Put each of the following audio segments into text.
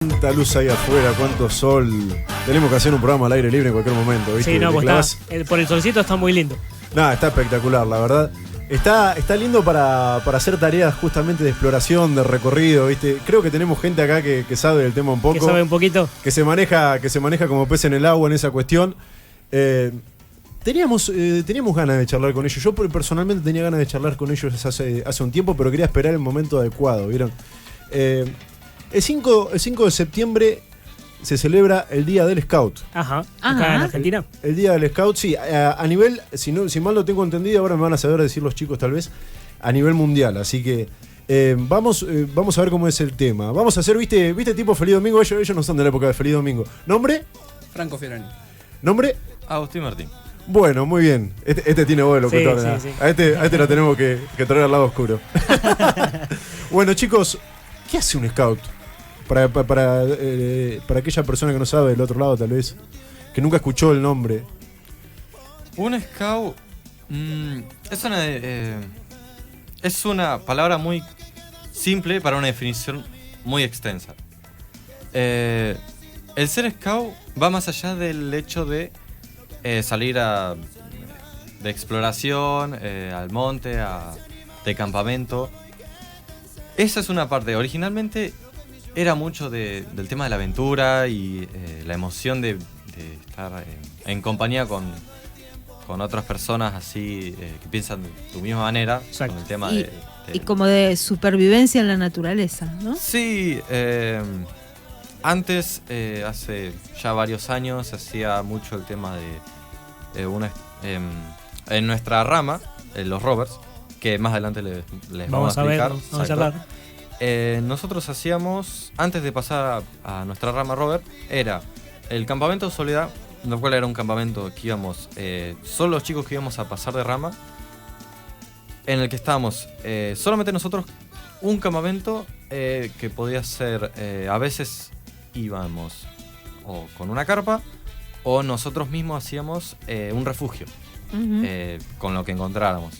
Cuánta luz ahí afuera, cuánto sol. Tenemos que hacer un programa al aire libre en cualquier momento, ¿viste? Sí, no, pues por el solcito está muy lindo. Nada, está espectacular, la verdad. Está lindo para hacer tareas justamente de exploración, de recorrido, ¿viste? Creo que tenemos gente acá que sabe del tema un poco. Que sabe un poquito. Que se maneja como pez en el agua en esa cuestión. Teníamos ganas de charlar con ellos. Yo personalmente tenía ganas de charlar con ellos hace un tiempo, pero quería esperar el momento adecuado, ¿vieron? El 5 de septiembre se celebra el Día del Scout. Ajá. Acá en Argentina. El Día del Scout, sí. A nivel, si mal lo tengo entendido, ahora me van a saber decir los chicos tal vez, a nivel mundial. Así que vamos a ver cómo es el tema. Vamos a hacer, ¿viste tipo Feliz Domingo? Ellos no son de la época de Feliz Domingo. ¿Nombre? Franco Fiorani. ¿Nombre? Agustín Martín. Bueno, muy bien. Este tiene voz de locutor. Sí. A este lo tenemos que traer al lado oscuro. Bueno, chicos, ¿qué hace un scout? Para aquella persona que no sabe del otro lado, tal vez, que nunca escuchó el nombre. Un scout es una palabra muy simple para una definición muy extensa. El ser scout va más allá del hecho de salir de exploración, al monte, de campamento. Esa es una parte. Originalmente era mucho del tema de la aventura y la emoción de estar en compañía con otras personas así que piensan de tu misma manera. Exacto. Con el tema y como de supervivencia en la naturaleza, ¿no? Sí, antes, hace ya varios años, se hacía mucho el tema de en nuestra rama, los rovers, que más adelante les vamos a explicar. Vamos a charlar. Nosotros hacíamos, antes de pasar a nuestra rama rover, era el campamento de Soledad, lo cual era un campamento que íbamos, solo los chicos que íbamos a pasar de rama, en el que estábamos solamente nosotros, un campamento que podía ser, a veces íbamos o con una carpa o nosotros mismos hacíamos un refugio, con lo que encontráramos.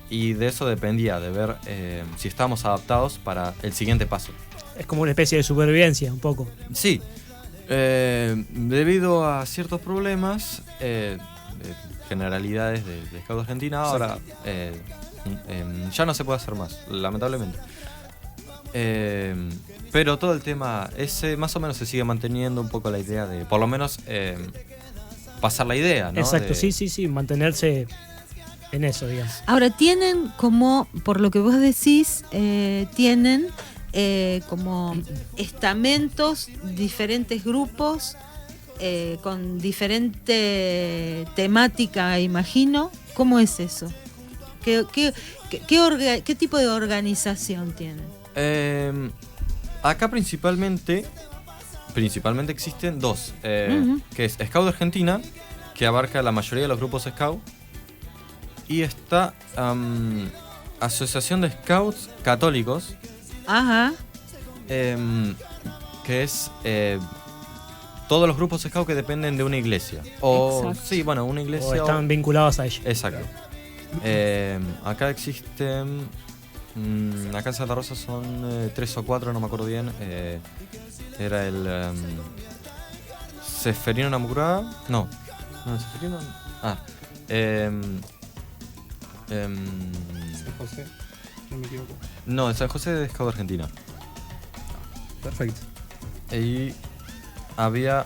Y de eso dependía, de ver si estábamos adaptados para el siguiente paso. Es como una especie de supervivencia, un poco. Sí. Debido a ciertos problemas, generalidades de Scout Argentina, ahora ya no se puede hacer más, lamentablemente. Pero todo el tema ese más o menos se sigue manteniendo un poco la idea de, por lo menos, pasar la idea, ¿no? Exacto, sí, mantenerse en eso, digamos. Ahora, tienen como, por lo que vos decís, tienen como estamentos, diferentes grupos, con diferente temática, imagino. ¿Cómo es eso? ¿Qué tipo de organización tienen? Acá principalmente existen dos, que es Scout Argentina, que abarca la mayoría de los grupos Scout, y está Asociación de Scouts Católicos, que es todos los grupos Scout que dependen de una iglesia. Sí, bueno, una iglesia. O están vinculados a ella. Exacto. Acá existen, acá en Santa Rosa son 3 o 4, no me acuerdo bien. Era el Seferino Namurá. No, Seferino. San José, no me equivoco. No, el San José de Scout Argentina. Perfecto. Y había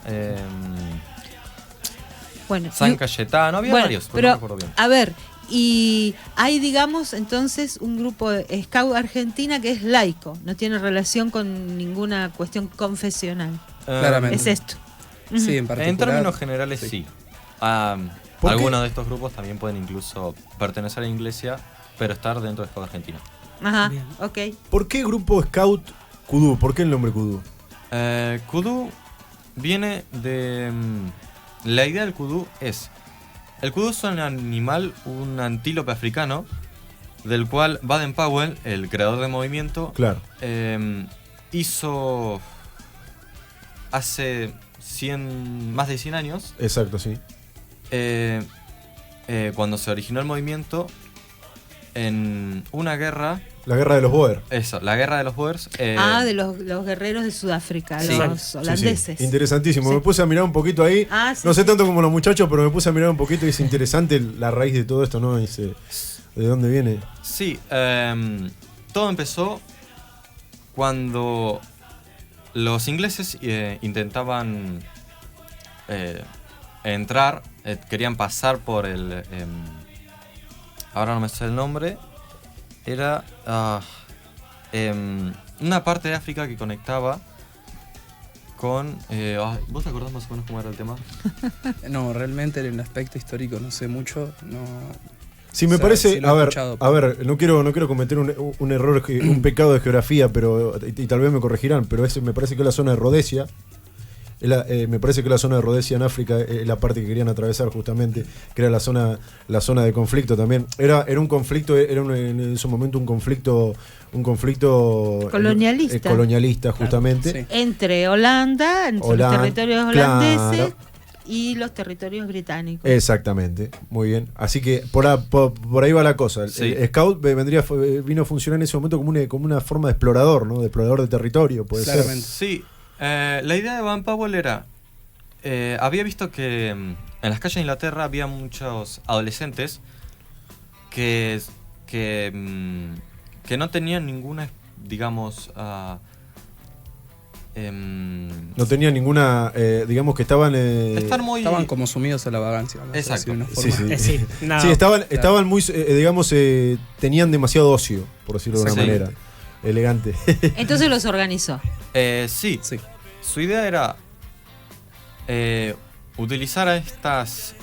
Bueno, San Cayetano, había varios, pero no me acuerdo bien. A ver, y hay, digamos, entonces un grupo de Scout Argentina que es laico, no tiene relación con ninguna cuestión confesional. Claramente. Es esto. Sí, en particular. En términos generales, sí. Algunos de estos grupos también pueden incluso pertenecer a la iglesia, pero estar dentro de Scout Argentina. Ajá, Bien. ok. ¿Por qué grupo Scout Kudu? ¿Por qué el nombre Kudu? Kudu viene de... la idea del kudu es... El kudu es un animal, un antílope africano, del cual Baden-Powell, el creador del movimiento, Claro. hizo hace más de 100 años. Exacto, sí. Cuando se originó el movimiento, en una guerra. La guerra de los Boer. Eso, la guerra de los Boers. De los guerreros de Sudáfrica, Sí. los holandeses. Sí. Interesantísimo. Sí. Me puse a mirar un poquito ahí. Sí, no sé sí. tanto como los muchachos, pero me puse a mirar un poquito y es interesante la raíz de todo esto, ¿no? ¿De dónde viene? Sí, todo empezó cuando los ingleses intentaban entrar, querían pasar por el... ahora no me sé el nombre. Era una parte de África que conectaba con... ¿Vos te acordás más o menos cómo era el tema? No, realmente en el aspecto histórico no sé mucho. No. Sí, me O sea, parece, sí lo he escuchado, a ver, no quiero cometer un error, un pecado de geografía, pero y tal vez me corregirán, pero me parece que es la zona de Rodesia. Me parece que la zona de Rodesia en África es la parte que querían atravesar justamente, que era la zona de conflicto también. Era un conflicto, en su momento un conflicto colonialista justamente. Sí. Entre los territorios holandeses y los territorios británicos. Exactamente, muy bien. Así que por ahí va la cosa. Sí. El Scout vino a funcionar en ese momento como una forma de explorador, ¿no? De explorador de territorio, puede Claramente. Sí, la idea de Van Powell era... había visto que en las calles de Inglaterra había muchos adolescentes que no tenían ninguna, digamos... no tenían ninguna, digamos que estaban... Estaban como sumidos a la vagancia. Vamos a Exacto. decir de una forma. Sí. No. Sí, estaban muy, digamos, tenían demasiado ocio, por decirlo de una Sí. manera elegante. Entonces los organizó. Sí. Sí. Su idea era utilizar a estas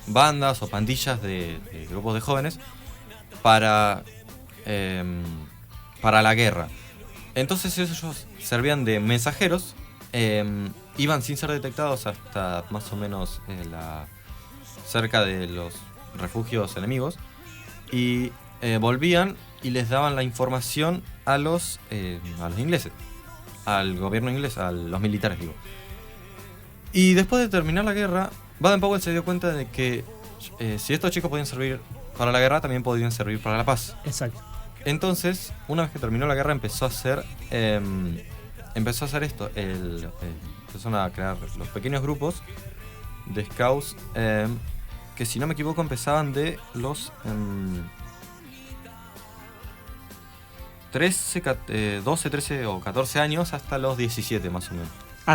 bandas o pandillas de grupos de jóvenes para la guerra. Entonces ellos servían de mensajeros, iban sin ser detectados hasta más o menos cerca de los refugios enemigos y volvían y les daban la información a los ingleses, al gobierno inglés, a los militares, digo. Y después de terminar la guerra, Baden-Powell se dio cuenta de que si estos chicos podían servir para la guerra, también podían servir para la paz. Exacto. Entonces, una vez que terminó la guerra, empezó a hacer esto. Empezaron a crear los pequeños grupos de scouts que, si no me equivoco, empezaban de los 12, 13 o 14 años hasta los 17 más o menos.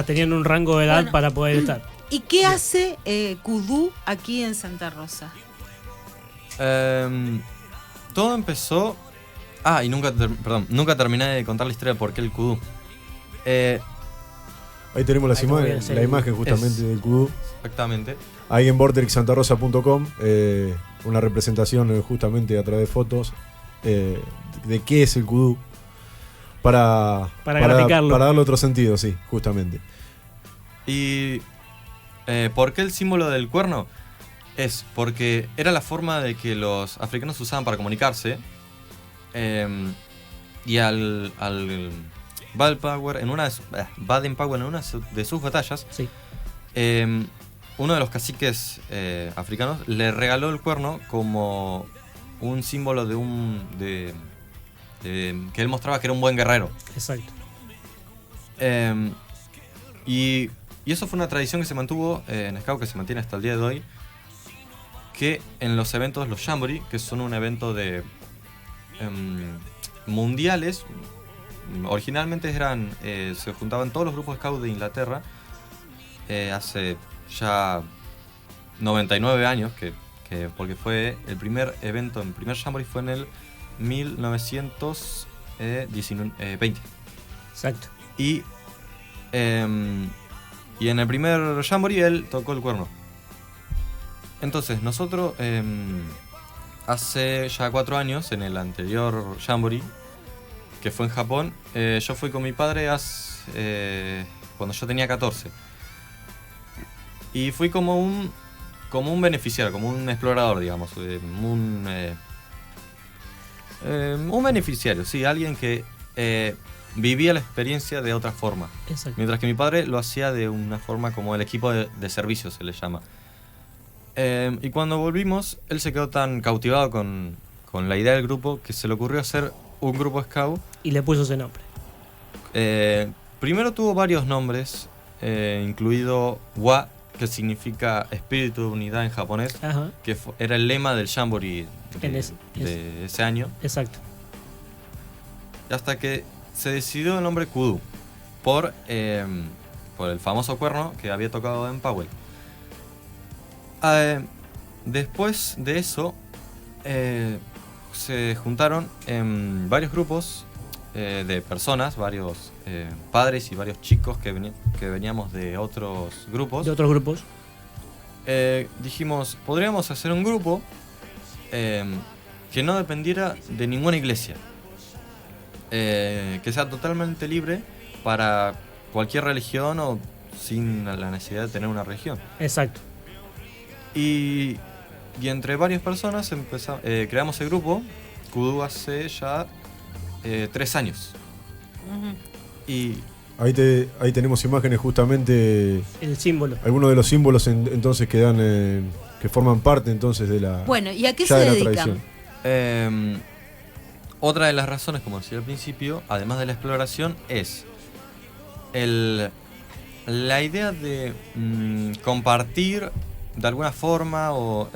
Tenían un rango de edad Bueno. para poder estar. ¿Y qué hace Kudu aquí en Santa Rosa? Todo empezó... y nunca terminé de contar la historia de por qué el Kudu. Ahí tenemos Ahí está bien, sí. la imagen justamente del Kudu. Exactamente. Ahí en vortexsantarosa.com, una representación justamente a través de fotos de qué es el Kudu. Para graficarlo. Para darle otro sentido, sí, justamente. Y ¿por qué el símbolo del cuerno? Es porque era la forma de que los africanos usaban para comunicarse. Y al Baden-Powell en una de sus batallas, Sí. uno de los caciques africanos le regaló el cuerno como un símbolo que él mostraba que era un buen guerrero. Exacto. Y eso fue una tradición que se mantuvo en Scout, que se mantiene hasta el día de hoy, que en los eventos, los Jamboree, que son un evento de mundiales, originalmente se juntaban todos los grupos de Scout de Inglaterra, hace ya 99 años, porque fue el primer evento, el primer Jamboree fue en el 1920. Exacto. Y en el primer Jamboree él tocó el cuerno. Entonces nosotros hace ya 4 años, en el anterior Jamboree, que fue en Japón, yo fui con mi padre cuando yo tenía 14. Y fui como un beneficiario, como un explorador, digamos. Un beneficiario, sí, alguien que vivía la experiencia de otra forma. Exacto. Mientras que mi padre lo hacía de una forma como el equipo de servicio se le llama. Y cuando volvimos, él se quedó tan cautivado con con la idea del grupo, que se le ocurrió hacer un grupo scout. Y le puso ese nombre. Primero tuvo varios nombres, incluido Wa, que significa espíritu de unidad en japonés, Ajá. que era el lema del Jamboree de ese año. Exacto. Hasta que se decidió el nombre Kudu, por el famoso cuerno que había tocado en Powell. Después de eso, se juntaron varios grupos de personas, varios padres y varios chicos que veníamos de otros grupos. De otros grupos. Dijimos, podríamos hacer un grupo que no dependiera de ninguna iglesia. Que sea totalmente libre para cualquier religión o sin la necesidad de tener una religión. Exacto. Y entre varias personas creamos el grupo Kudu hace ya 3 años. Y ahí tenemos imágenes justamente. El símbolo. Algunos de los símbolos entonces que dan, que forman parte entonces de la. Bueno, ¿y a qué se dedican? Otra de las razones, como decía al principio, además de la exploración, es la idea de compartir de alguna forma o...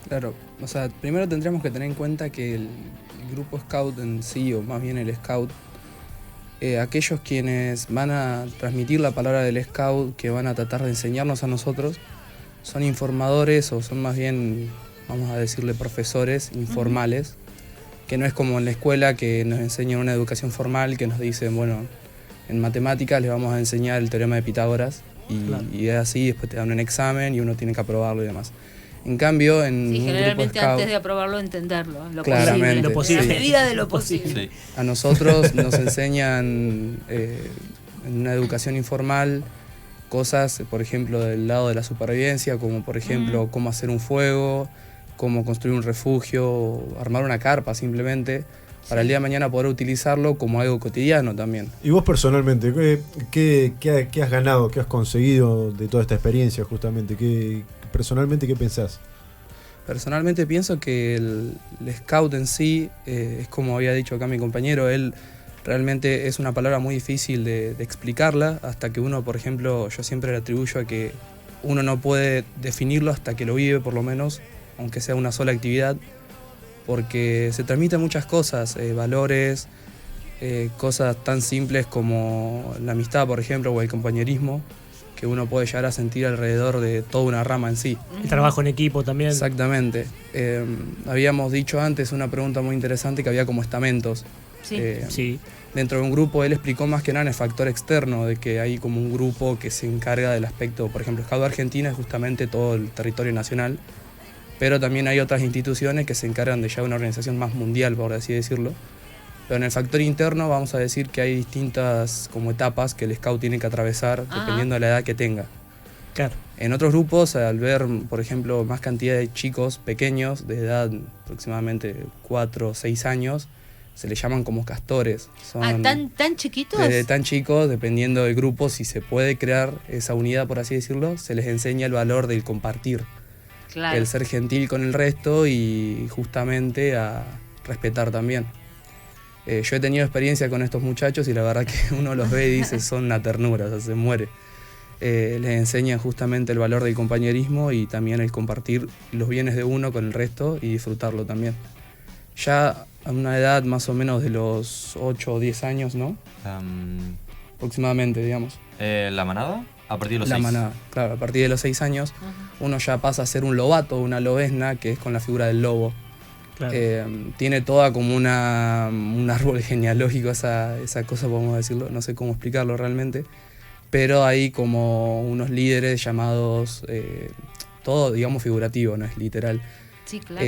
Claro, o sea, primero tendríamos que tener en cuenta que el grupo scout en sí, o más bien el scout, aquellos quienes van a transmitir la palabra del scout, que van a tratar de enseñarnos a nosotros, son informadores o son más bien, vamos a decirle, profesores informales, que no es como en la escuela que nos enseñan una educación formal, que nos dicen, bueno, en matemáticas les vamos a enseñar el teorema de Pitágoras, y es así, después te dan un examen y uno tiene que aprobarlo y demás. En cambio, en un generalmente grupo scout, antes de aprobarlo, entenderlo, claramente, posible. En la medida de lo posible. Sí. a nosotros nos enseñan en una educación informal cosas, por ejemplo, del lado de la supervivencia, como por ejemplo cómo hacer un fuego, cómo construir un refugio, armar una carpa simplemente, para el día de mañana poder utilizarlo como algo cotidiano también. Y vos personalmente, ¿qué has ganado, qué has conseguido de toda esta experiencia justamente? Personalmente, ¿qué pensás? Personalmente pienso que el scout en sí, es como había dicho acá mi compañero, él realmente es una palabra muy difícil de explicarla, hasta que uno, por ejemplo, yo siempre le atribuyo a que uno no puede definirlo hasta que lo vive, por lo menos, aunque sea una sola actividad, porque se transmiten muchas cosas, valores, cosas tan simples como la amistad, por ejemplo, o el compañerismo, que uno puede llegar a sentir alrededor de toda una rama en sí. El trabajo en equipo también. Exactamente. Habíamos dicho antes una pregunta muy interesante, que había como estamentos. Sí. Dentro de un grupo él explicó más que nada el factor externo, de que hay como un grupo que se encarga del aspecto, por ejemplo, Scout Argentina es justamente todo el territorio nacional, pero también hay otras instituciones que se encargan de ya una organización más mundial, por así decirlo. Pero en el factor interno vamos a decir que hay distintas como etapas que el scout tiene que atravesar dependiendo de la edad que tenga. Claro. En otros grupos, al ver, por ejemplo, más cantidad de chicos pequeños, de edad aproximadamente 4 o 6 años, se les llaman como castores. Son ¿Tan chiquitos? desde tan chicos, dependiendo del grupo, si se puede crear esa unidad, por así decirlo, se les enseña el valor del compartir. Claro. El ser gentil con el resto y justamente a respetar también. Yo he tenido experiencia con estos muchachos y la verdad que uno los ve y dice son una ternura, o sea, se muere. Les enseñan justamente el valor del compañerismo y también el compartir los bienes de uno con el resto y disfrutarlo también. Ya a una edad más o menos de los 8 o 10 años, ¿no? Aproximadamente, digamos. ¿La manada? A partir de los 6. La manada, claro, a partir de los 6 años uno ya pasa a ser un lobato, una lobesna, que es con la figura del lobo. Claro. Tiene toda como un árbol genealógico esa cosa, podemos decirlo, no sé cómo explicarlo realmente, pero hay como unos líderes llamados, todo digamos figurativo, no es literal. Sí, claro.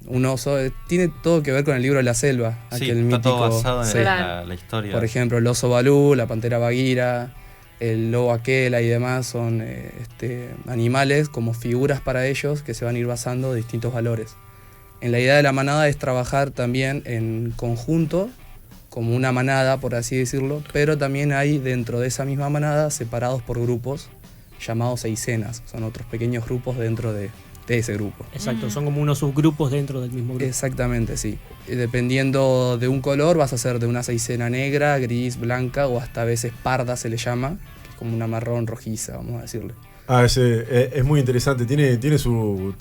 Un oso, tiene todo que ver con el libro de la selva, Sí, aquel está mítico, todo basado en sí. la historia. Por ejemplo, el oso Balú, la pantera Bagheera, el lobo Aquela y demás son animales como figuras para ellos que se van a ir basando de distintos valores. En la idea de la manada es trabajar también en conjunto, como una manada, por así decirlo, pero también hay dentro de esa misma manada separados por grupos llamados eisenas, son otros pequeños grupos dentro de de ese grupo. Exacto, son como unos subgrupos dentro del mismo grupo. Exactamente, sí. Dependiendo de un color, vas a hacer de una seisena negra, gris, blanca o hasta a veces parda se le llama, que es como una marrón rojiza, vamos a decirle. Es muy interesante, tiene su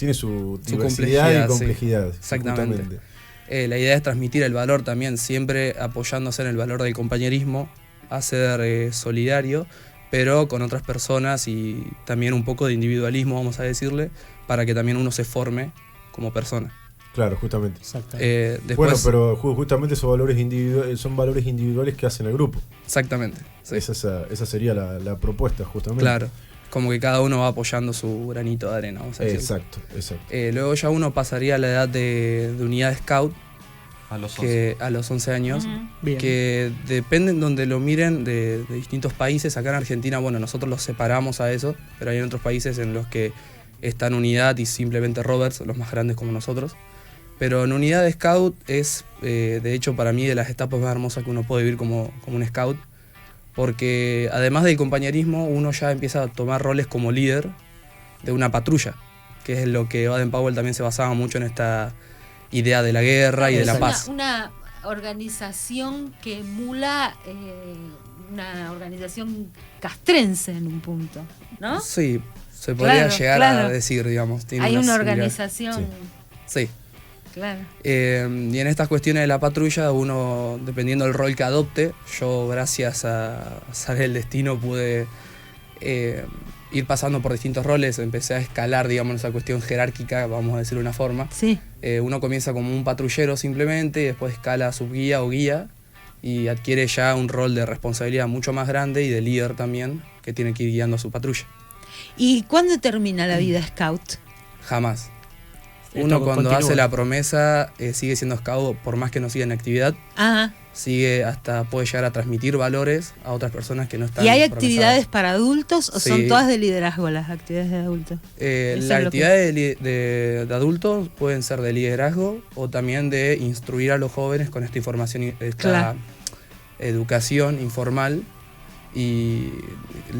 diversidad y complejidad. Sí. Exactamente. La idea es transmitir el valor también, siempre apoyándose en el valor del compañerismo, a ser solidario, pero con otras personas y también un poco de individualismo, vamos a decirle, para que también uno se forme como persona. Claro, justamente. Exactamente. Bueno, pero justamente esos valores son valores individuales que hacen el grupo. Exactamente. Sí. Esa sería la propuesta, justamente. Claro, como que cada uno va apoyando su granito de arena, vamos a decir. Exacto. Luego ya uno pasaría a la edad de unidad scout, a los 11 años, Bien. que dependen donde lo miren de distintos países. Acá en Argentina, bueno, nosotros los separamos a eso, pero hay en otros países en los que están unidad y simplemente Roberts, los más grandes como nosotros. Pero en unidad de scout es, de hecho, para mí de las etapas más hermosas que uno puede vivir como un scout, porque además del compañerismo, uno ya empieza a tomar roles como líder de una patrulla, que es lo que Baden-Powell también se basaba mucho en esta idea de la guerra y de la paz. Una organización que emula una organización castrense en un punto, ¿no? Sí, se podría llegar a decir, digamos. Hay una organización. Sí. Claro. Y en estas cuestiones de la patrulla, uno, dependiendo del rol que adopte, yo gracias a Saber el Destino pude ir pasando por distintos roles, empecé a escalar, digamos, esa cuestión jerárquica, vamos a decir de una forma. Sí. Uno comienza como un patrullero simplemente, y después escala a subguía o guía, y adquiere ya un rol de responsabilidad mucho más grande y de líder también, que tiene que ir guiando a su patrulla. ¿Y cuándo termina la vida scout? Jamás. Uno cuando hace la promesa sigue siendo scout por más que no siga en actividad. Ajá. Sigue hasta puede llegar a transmitir valores a otras personas que no están. ¿Y hay actividades para adultos o Sí. son todas de liderazgo las actividades de adultos? Las actividades de adultos pueden ser de liderazgo o también de instruir a los jóvenes con esta información, esta educación informal. Y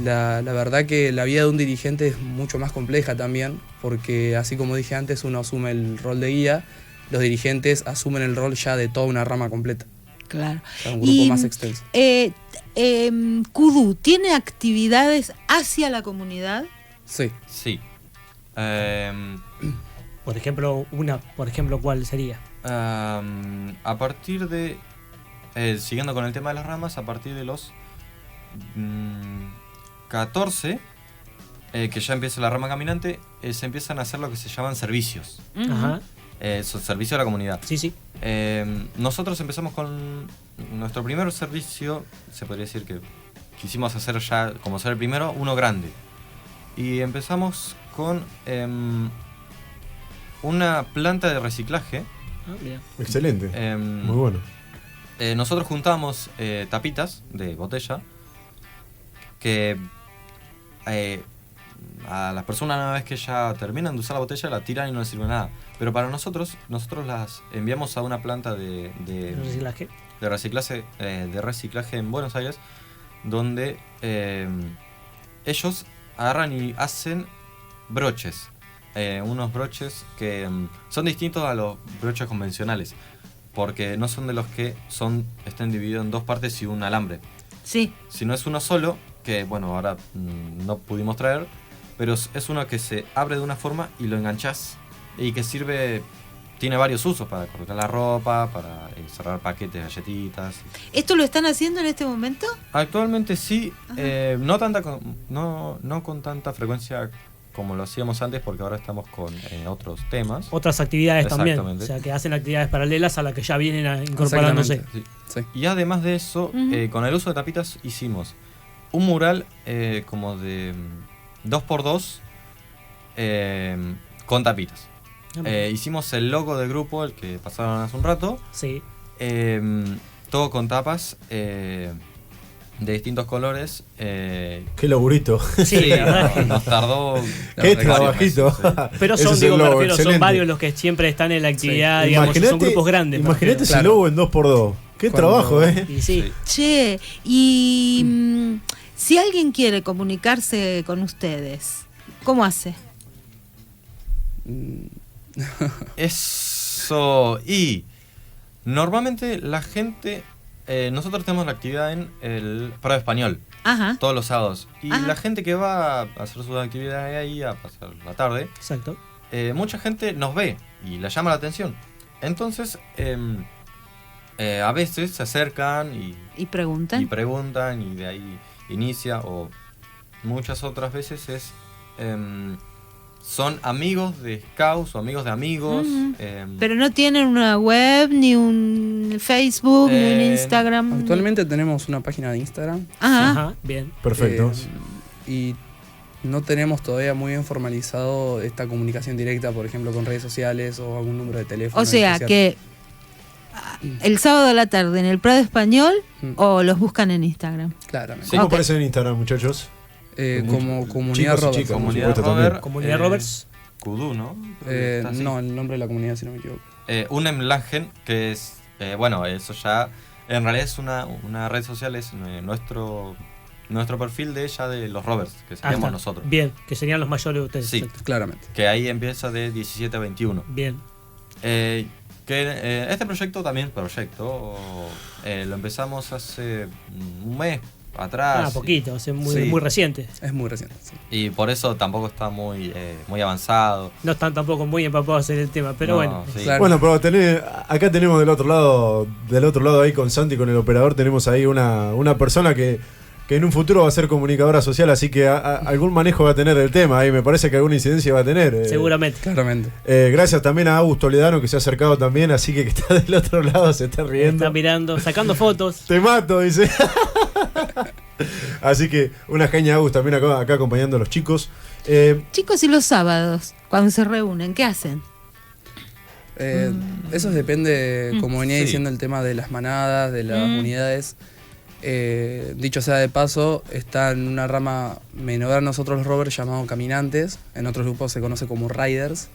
la verdad que la vida de un dirigente es mucho más compleja también, porque así como dije antes, uno asume el rol de guía, los dirigentes asumen el rol ya de toda una rama completa. Claro. O sea, un grupo más extenso. Kudu, ¿tiene actividades hacia la comunidad? Sí. Sí. Por ejemplo, ¿cuál sería? A partir de... siguiendo con el tema de las ramas, a partir de los 14, que ya empieza la rama caminante, se empiezan a hacer lo que se llaman servicios. Ajá. Servicio a la comunidad. Sí. Nosotros empezamos con nuestro primer servicio, se podría decir que quisimos hacer ya, como ser el primero, uno grande. Y empezamos con una planta de reciclaje. Bien. Excelente. Muy bueno. Nosotros juntamos tapitas de botella que a las personas, una vez que ya terminan de usar la botella, la tiran y no les sirve nada. Pero para nosotros las enviamos a una planta de reciclaje en Buenos Aires, donde ellos agarran y hacen broches. Unos broches que son distintos a los broches convencionales, porque no son de los que estén divididos en dos partes y un alambre. Sí. Si no es uno solo, que bueno, ahora no pudimos traer, pero es uno que se abre de una forma y lo enganchás y que tiene varios usos para colocar la ropa, para cerrar paquetes de galletitas. ¿Esto lo están haciendo en este momento? Actualmente sí, no con tanta frecuencia como lo hacíamos antes, porque ahora estamos con otros temas. Otras actividades también, o sea, que hacen actividades paralelas a las que ya vienen incorporándose. Sí. Sí. Y además de eso, con el uso de tapitas hicimos un mural como de 2x2 con tapitas. Hicimos el logo del grupo, el que pasaron hace un rato. Sí. Todo con tapas de distintos colores. Qué laburito. Sí, nos tardó. Qué trabajito. Sí. Pero son varios los que siempre están en la actividad, digamos, son grupos grandes. Imagínate ese logo en 2x2. Qué trabajo, Y sí. Che, y si alguien quiere comunicarse con ustedes, ¿cómo hace? Eso, y normalmente la gente, nosotros tenemos la actividad en el Prado Español, todos los sábados, y la gente que va a hacer su actividad ahí, a pasar la tarde, exacto, mucha gente nos ve y le llama la atención. Entonces, a veces se acercan y preguntan. Y de ahí inicia, o muchas otras veces son amigos de scouts o amigos de amigos. Pero no tienen una web, ni un Facebook, ni un Instagram. Actualmente tenemos una página de Instagram. Ajá, bien. Perfecto. Y no tenemos todavía muy bien formalizado esta comunicación directa, por ejemplo, con redes sociales o algún número de teléfono. O sea que el sábado a la tarde en el Prado Español o los buscan en Instagram. Claramente. ¿Cómo aparece en Instagram, muchachos? Como Comunidad Roberts. Comunidad Roberts. Kudu, ¿no? No, el nombre de la comunidad, si no me equivoco. Unem Langen, que es, bueno, eso ya, en realidad es una red social, es nuestro perfil de ella, de los Roberts, que seríamos nosotros. Bien, que serían los mayores de ustedes. Sí, claramente. Que ahí empieza de 17 a 21. Bien. Que este proyecto lo empezamos hace un mes atrás. Poquito, muy reciente. Es muy reciente, sí. Y por eso tampoco está muy avanzado. No están tampoco muy empapados en el tema, pero bueno. Sí. Claro. Bueno, pero acá tenemos del otro lado ahí con Santi, con el operador, tenemos ahí una persona que en un futuro va a ser comunicadora social, así que algún manejo va a tener del tema, y me parece que alguna incidencia va a tener. Seguramente. Claramente. Gracias también a Augusto Toledano, que se ha acercado también, así que está del otro lado, se está riendo. Está mirando, sacando fotos. Te mato, dice. Así que una genia Augusto también acá acompañando a los chicos. Chicos, y los sábados, cuando se reúnen, ¿qué hacen? Eso depende, como venía diciendo, el tema de las manadas, de las unidades. Dicho sea de paso, está en una rama menor a nosotros los rovers llamado caminantes, en otros grupos se conoce como riders.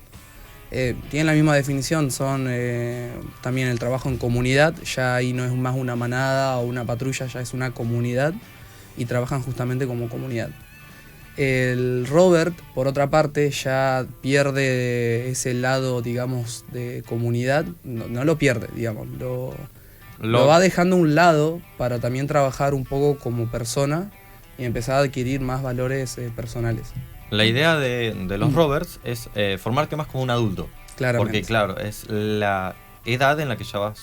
Tienen la misma definición, son también el trabajo en comunidad, ya ahí no es más una manada o una patrulla, ya es una comunidad y trabajan justamente como comunidad. El Robert, por otra parte, ya pierde ese lado, digamos, de comunidad, no lo pierde, digamos, lo va dejando a un lado para también trabajar un poco como persona y empezar a adquirir más valores personales. La idea de los Roberts es formarte más como un adulto. Claramente. Porque claro, es la edad en la que ya vas...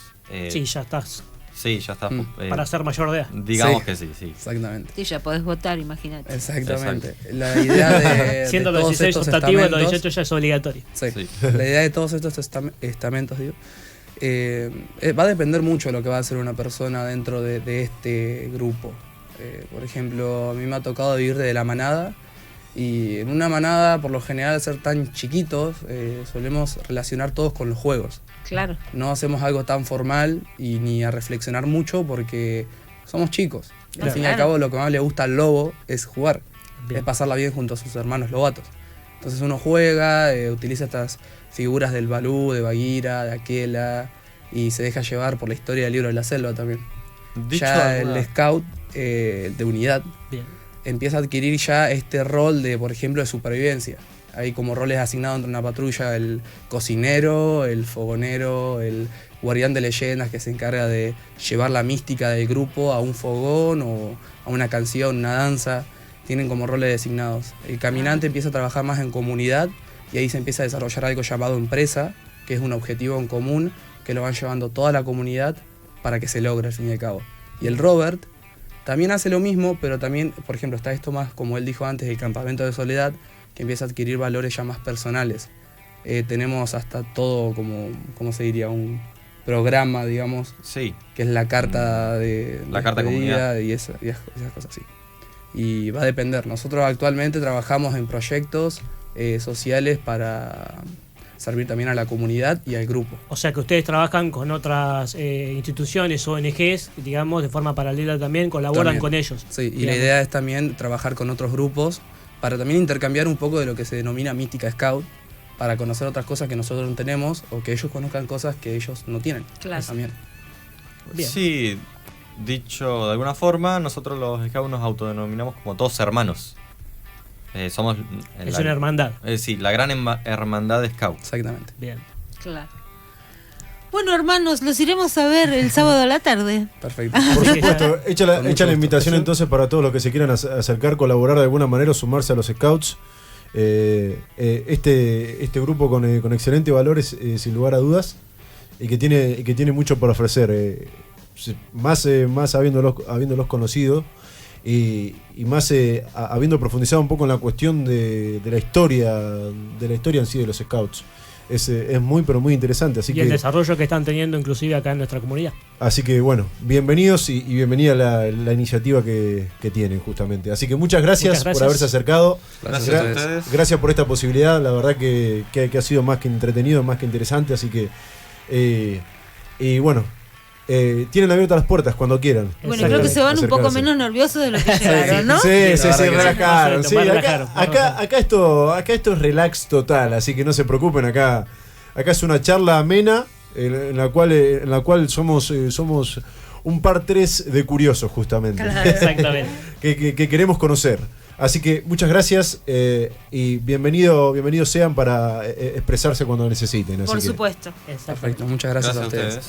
sí, ya estás. Sí, ya estás. Para ser mayor de edad. Digamos que sí. Exactamente. Sí, ya podés votar, imagínate. Exactamente. Exacto. La idea de siendo los 16 optativo, los 18 ya es obligatorio. Sí. La idea de todos estos estamentos, digo, va a depender mucho de lo que va a hacer una persona dentro de este grupo. Por ejemplo, a mí me ha tocado vivir de la manada, y en una manada, por lo general, al ser tan chiquitos, solemos relacionar todos con los juegos. Claro. No hacemos algo tan formal y ni a reflexionar mucho porque somos chicos. Claro. Al fin y al cabo, lo que más le gusta al lobo es jugar, es pasarla bien junto a sus hermanos lobatos. Entonces uno juega, utiliza estas figuras del Balú, de Bagheera, de Aquela, y se deja llevar por la historia del libro de la selva también. El scout de unidad empieza a adquirir ya este rol de, por ejemplo, de supervivencia. Hay como roles asignados entre una patrulla: el cocinero, el fogonero, el guardián de leyendas, que se encarga de llevar la mística del grupo a un fogón o a una canción, una danza. Tienen como roles designados. El caminante empieza a trabajar más en comunidad, y ahí se empieza a desarrollar algo llamado empresa, que es un objetivo en común que lo van llevando toda la comunidad para que se logre al fin y al cabo. Y el Robert también hace lo mismo, pero también, por ejemplo, está esto más, como él dijo antes, el campamento de soledad, que empieza a adquirir valores ya más personales. Tenemos hasta todo, como se diría, un programa, digamos, que es la carta de carta comunidad y esas cosas así. Y va a depender. Nosotros actualmente trabajamos en proyectos sociales para servir también a la comunidad y al grupo. O sea que ustedes trabajan con otras instituciones, ONGs, digamos, de forma paralela también, colaboran con ellos. Sí, y la idea es también trabajar con otros grupos para también intercambiar un poco de lo que se denomina mística scout, para conocer otras cosas que nosotros no tenemos o que ellos conozcan cosas que ellos no tienen. Claro. También. Bien. Sí, dicho de alguna forma, nosotros los scouts nos autodenominamos como todos hermanos. somos... Es una hermandad. Sí, la gran hermandad de Scout. Exactamente. Bien. Claro. Bueno, hermanos, los iremos a ver el sábado a la tarde. Perfecto. Por supuesto, hecha la Con mucho invitación gusto. entonces para todos los que se quieran acercar, colaborar de alguna manera o sumarse a los Scouts. Este grupo con excelentes valores, sin lugar a dudas, y que tiene mucho por ofrecer, más habiéndolos conocido y más habiendo profundizado un poco en la cuestión de la historia en sí de los Scouts. Es muy pero muy interesante, así y que el desarrollo que están teniendo inclusive acá en nuestra comunidad. Así que bueno, bienvenidos y bienvenida la iniciativa que tienen justamente. Así que muas gracias por haberse acercado. Gracias a ustedes. Gracias por esta posibilidad, la verdad que ha sido más que entretenido, más que interesante, así que y bueno, tienen abiertas las puertas cuando quieran. Bueno, creo que se van un poco menos nerviosos de lo que llegaron, ¿no? Sí, relajaron. Sí, relajaron. Acá esto es relax total, así que no se preocupen, acá es una charla amena en la cual somos un par 3 de curiosos justamente. Claro. Exactamente. que queremos conocer. Así que muchas gracias y bienvenidos sean para expresarse cuando necesiten. Así Por que, supuesto. Perfecto. Muchas gracias a ustedes.